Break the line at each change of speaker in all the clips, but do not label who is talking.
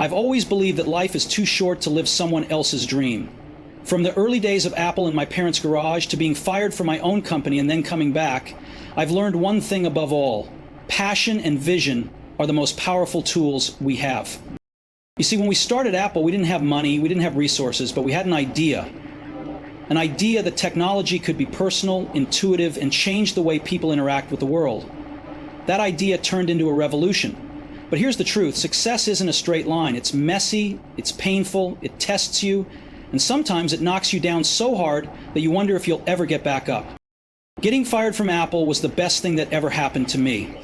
I've always believed that life is too short to live someone else's dream. From the early days of Apple in my parents' garage to being fired from my own company and then coming back, I've learned one thing above all: passion and vision are the most powerful tools we have. You see, when we started Apple, we didn't have money, we didn't have resources, but we had an idea. An idea that technology could be personal, intuitive, and change the way people interact with the world. That idea turned into a revolution. But here's the truth: success isn't a straight line. It's messy, it's painful, it tests you, and sometimes it knocks you down so hard that you wonder if you'll ever get back up. Getting fired from Apple was the best thing that ever happened to me.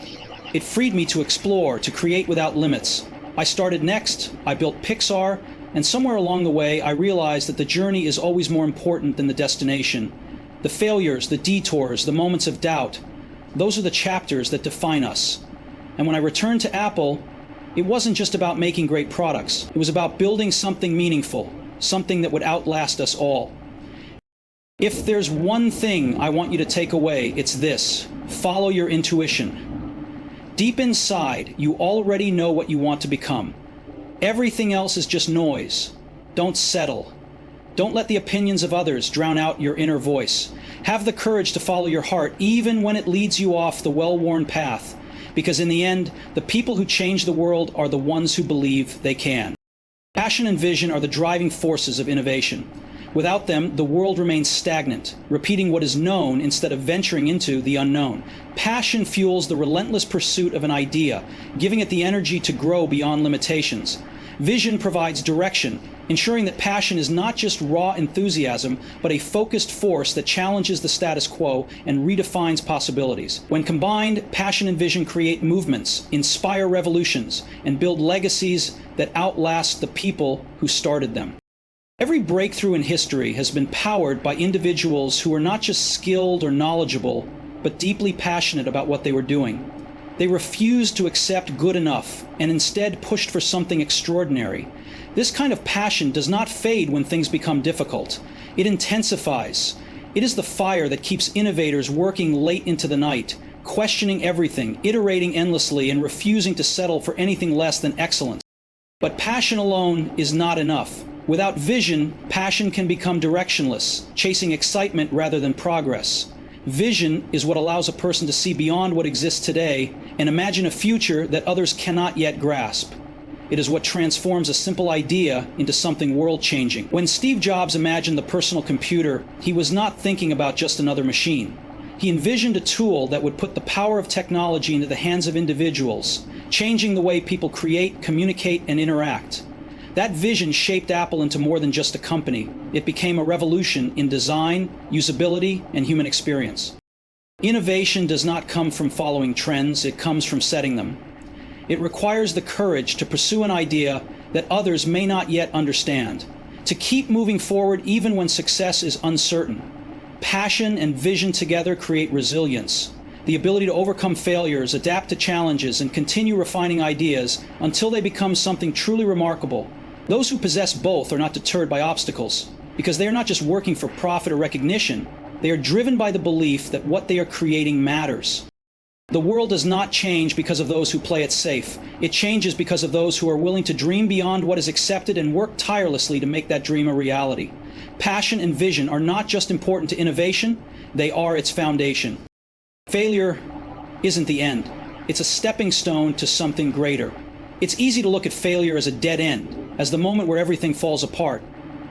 It freed me to explore, to create without limits. I started Next, I built Pixar, and somewhere along the way I realized that the journey is always more important than the destination. The failures, the detours, the moments of doubt, those are the chapters that define us. And when I returned to Apple, it wasn't just about making great products. It was about building something meaningful, something that would outlast us all. If there's one thing I want you to take away, it's this: follow your intuition. Deep inside, you already know what you want to become. Everything else is just noise. Don't settle. Don't let the opinions of others drown out your inner voice. Have the courage to follow your heart, even when it leads you off the well-worn path. Because in the end, the people who change the world are the ones who believe they can. Passion and vision are the driving forces of innovation. Without them, the world remains stagnant, repeating what is known instead of venturing into the unknown. Passion fuels the relentless pursuit of an idea, giving it the energy to grow beyond limitations. Vision provides direction, ensuring that passion is not just raw enthusiasm, but a focused force that challenges the status quo and redefines possibilities. When combined, passion and vision create movements, inspire revolutions, and build legacies that outlast the people who started them. Every breakthrough in history has been powered by individuals who were not just skilled or knowledgeable, but deeply passionate about what they were doing. They refused to accept good enough and instead pushed for something extraordinary. This kind of passion does not fade when things become difficult. It intensifies. It is the fire that keeps innovators working late into the night, questioning everything, iterating endlessly, and refusing to settle for anything less than excellence. But passion alone is not enough. Without vision, passion can become directionless, chasing excitement rather than progress. Vision is what allows a person to see beyond what exists today and imagine a future that others cannot yet grasp. It is what transforms a simple idea into something world-changing. When Steve Jobs imagined the personal computer, he was not thinking about just another machine. He envisioned a tool that would put the power of technology into the hands of individuals, changing the way people create, communicate, and interact. That vision shaped Apple into more than just a company. It became a revolution in design, usability, and human experience. Innovation does not come from following trends, it comes from setting them. It requires the courage to pursue an idea that others may not yet understand, to keep moving forward even when success is uncertain. Passion and vision together create resilience, the ability to overcome failures, adapt to challenges, and continue refining ideas until they become something truly remarkable. Those who possess both are not deterred by obstacles, because they are not just working for profit or recognition. They are driven by the belief that what they are creating matters. The world does not change because of those who play it safe. It changes because of those who are willing to dream beyond what is accepted and work tirelessly to make that dream a reality. Passion and vision are not just important to innovation, they are its foundation. Failure isn't the end. It's a stepping stone to something greater. It's easy to look at failure as a dead end, as the moment where everything falls apart.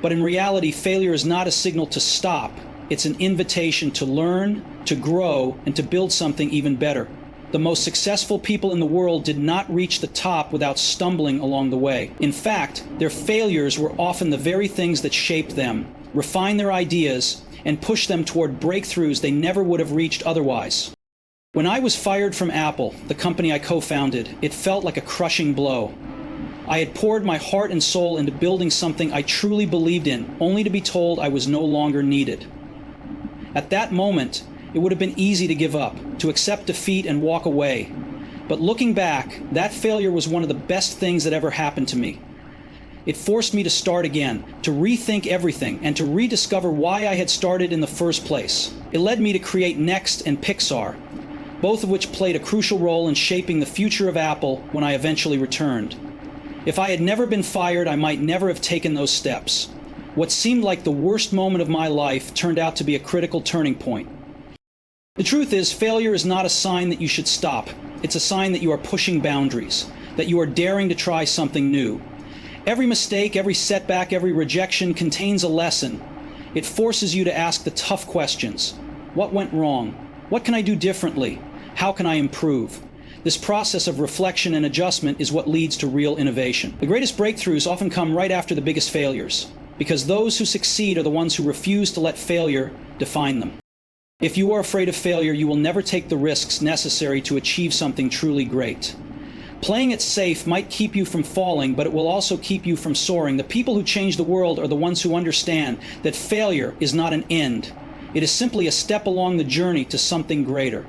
But in reality, failure is not a signal to stop. It's an invitation to learn, to grow, and to build something even better. The most successful people in the world did not reach the top without stumbling along the way. In fact, their failures were often the very things that shaped them, refined their ideas, and pushed them toward breakthroughs they never would have reached otherwise. When I was fired from Apple, the company I co-founded, it felt like a crushing blow. I had poured my heart and soul into building something I truly believed in, only to be told I was no longer needed. At that moment, it would have been easy to give up, to accept defeat and walk away. But looking back, that failure was one of the best things that ever happened to me. It forced me to start again, to rethink everything, and to rediscover why I had started in the first place. It led me to create Next and Pixar, both of which played a crucial role in shaping the future of Apple when I eventually returned. If I had never been fired, I might never have taken those steps. What seemed like the worst moment of my life turned out to be a critical turning point. The truth is, failure is not a sign that you should stop. It's a sign that you are pushing boundaries, that you are daring to try something new. Every mistake, every setback, every rejection contains a lesson. It forces you to ask the tough questions. What went wrong? What can I do differently? How can I improve? This process of reflection and adjustment is what leads to real innovation. The greatest breakthroughs often come right after the biggest failures, because those who succeed are the ones who refuse to let failure define them. If you are afraid of failure, you will never take the risks necessary to achieve something truly great. Playing it safe might keep you from falling, but it will also keep you from soaring. The people who change the world are the ones who understand that failure is not an end. It is simply a step along the journey to something greater.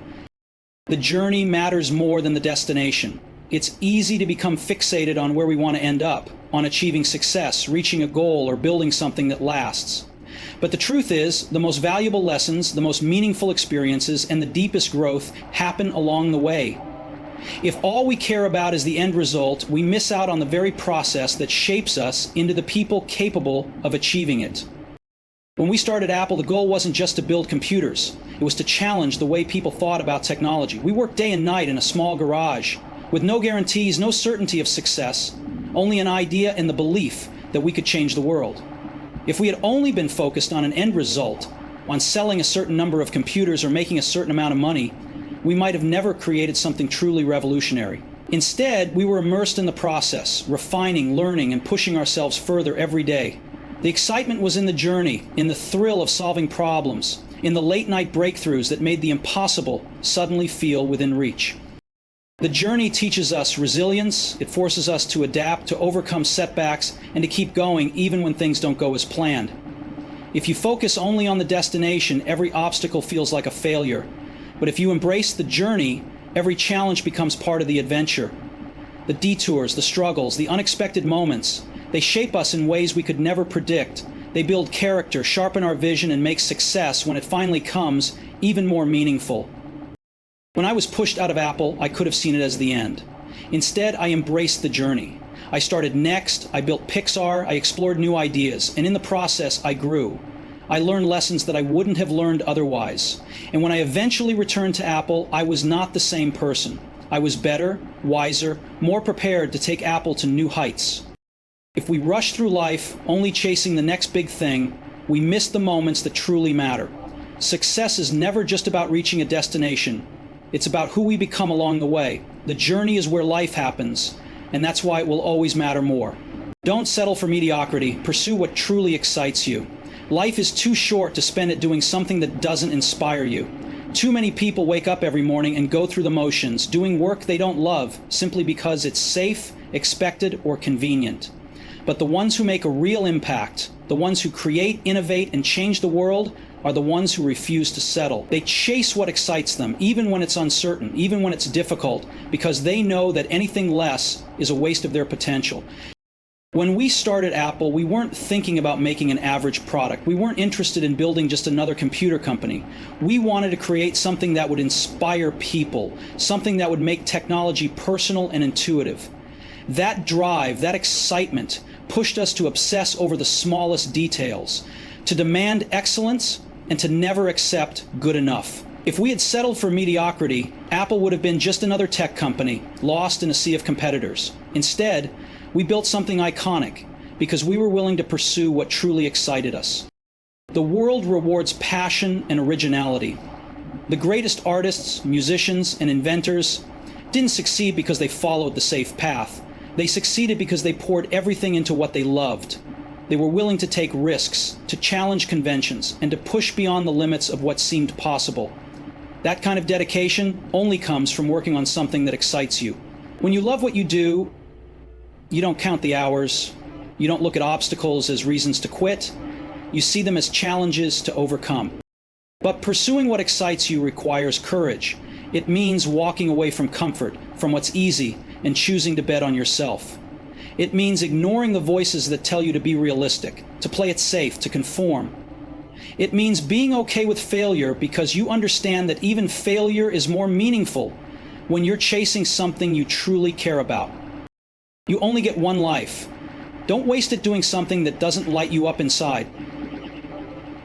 The journey matters more than the destination. It's easy to become fixated on where we want to end up, on achieving success, reaching a goal, or building something that lasts. But the truth is, the most valuable lessons, the most meaningful experiences, and the deepest growth happen along the way. If all we care about is the end result, we miss out on the very process that shapes us into the people capable of achieving it. When we started Apple, the goal wasn't just to build computers. It was to challenge the way people thought about technology. We worked day and night in a small garage, with no guarantees, no certainty of success, only an idea and the belief that we could change the world. If we had only been focused on an end result, on selling a certain number of computers or making a certain amount of money, we might have never created something truly revolutionary. Instead, we were immersed in the process, refining, learning, and pushing ourselves further every day. The excitement was in the journey, in the thrill of solving problems, in the late-night breakthroughs that made the impossible suddenly feel within reach. The journey teaches us resilience. It forces us to adapt, to overcome setbacks, and to keep going even when things don't go as planned. If you focus only on the destination, every obstacle feels like a failure. But if you embrace the journey, every challenge becomes part of the adventure. The detours, the struggles, the unexpected moments, they shape us in ways we could never predict. They build character, sharpen our vision, and make success, when it finally comes, even more meaningful. When I was pushed out of Apple, I could have seen it as the end. Instead, I embraced the journey. I started Next, I built Pixar, I explored new ideas, and in the process, I grew. I learned lessons that I wouldn't have learned otherwise. And when I eventually returned to Apple, I was not the same person. I was better, wiser, more prepared to take Apple to new heights. If we rush through life only chasing the next big thing, we miss the moments that truly matter. Success is never just about reaching a destination. It's about who we become along the way. The journey is where life happens, and that's why it will always matter more. Don't settle for mediocrity. Pursue what truly excites you. Life is too short to spend it doing something that doesn't inspire you. Too many people wake up every morning and go through the motions, doing work they don't love simply because it's safe, expected, or convenient. But the ones who make a real impact, the ones who create, innovate, and change the world, are the ones who refuse to settle. They chase what excites them, even when it's uncertain, even when it's difficult, because they know that anything less is a waste of their potential. When we started Apple, we weren't thinking about making an average product. We weren't interested in building just another computer company. We wanted to create something that would inspire people, something that would make technology personal and intuitive. That drive, that excitement, pushed us to obsess over the smallest details, to demand excellence, and to never accept good enough. If we had settled for mediocrity, Apple would have been just another tech company, lost in a sea of competitors. Instead, we built something iconic because we were willing to pursue what truly excited us. The world rewards passion and originality. The greatest artists, musicians, and inventors didn't succeed because they followed the safe path. They succeeded because they poured everything into what they loved. They were willing to take risks, to challenge conventions, and to push beyond the limits of what seemed possible. That kind of dedication only comes from working on something that excites you. When you love what you do, you don't count the hours. You don't look at obstacles as reasons to quit. You see them as challenges to overcome. But pursuing what excites you requires courage. It means walking away from comfort, from what's easy, and choosing to bet on yourself. It means ignoring the voices that tell you to be realistic, to play it safe, to conform. It means being okay with failure because you understand that even failure is more meaningful when you're chasing something you truly care about. You only get one life. Don't waste it doing something that doesn't light you up inside.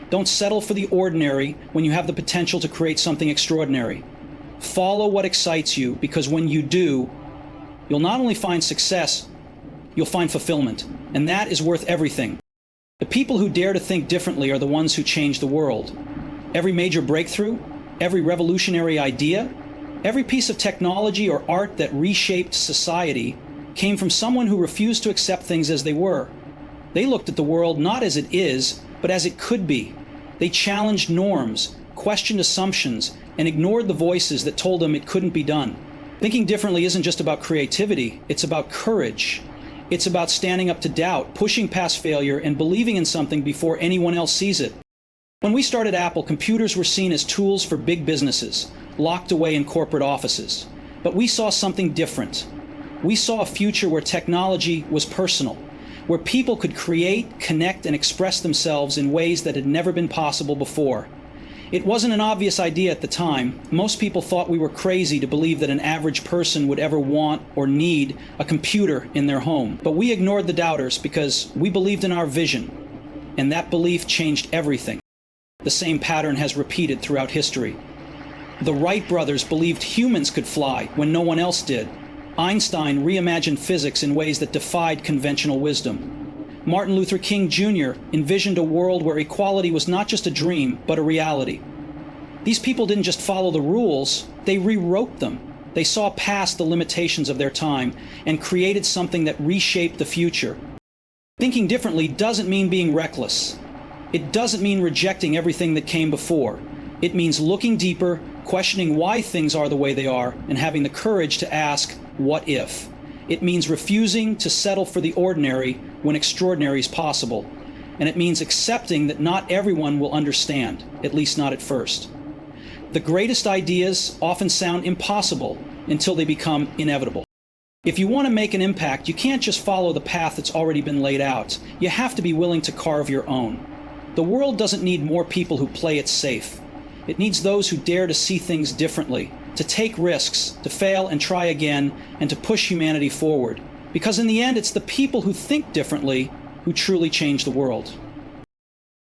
Don't settle for the ordinary when you have the potential to create something extraordinary. Follow what excites you, because when you do, you'll not only find success, you'll find fulfillment. And that is worth everything. The people who dare to think differently are the ones who change the world. Every major breakthrough, every revolutionary idea, every piece of technology or art that reshaped society came from someone who refused to accept things as they were. They looked at the world not as it is, but as it could be. They challenged norms, questioned assumptions, and ignored the voices that told them it couldn't be done. Thinking differently isn't just about creativity, it's about courage. It's about standing up to doubt, pushing past failure, and believing in something before anyone else sees it. When we started Apple, computers were seen as tools for big businesses, locked away in corporate offices. But we saw something different. We saw a future where technology was personal, where people could create, connect, and express themselves in ways that had never been possible before. It wasn't an obvious idea at the time. Most people thought we were crazy to believe that an average person would ever want or need a computer in their home. But we ignored the doubters because we believed in our vision, and that belief changed everything. The same pattern has repeated throughout history. The Wright brothers believed humans could fly when no one else did. Einstein reimagined physics in ways that defied conventional wisdom. Martin Luther King Jr. envisioned a world where equality was not just a dream, but a reality. These people didn't just follow the rules, they rewrote them. They saw past the limitations of their time and created something that reshaped the future. Thinking differently doesn't mean being reckless. It doesn't mean rejecting everything that came before. It means looking deeper, questioning why things are the way they are, and having the courage to ask, what if? It means refusing to settle for the ordinary when extraordinary is possible. And it means accepting that not everyone will understand, at least not at first. The greatest ideas often sound impossible until they become inevitable. If you want to make an impact, you can't just follow the path that's already been laid out. You have to be willing to carve your own. The world doesn't need more people who play it safe. It needs those who dare to see things differently, to take risks, to fail and try again, and to push humanity forward. Because in the end, it's the people who think differently who truly change the world.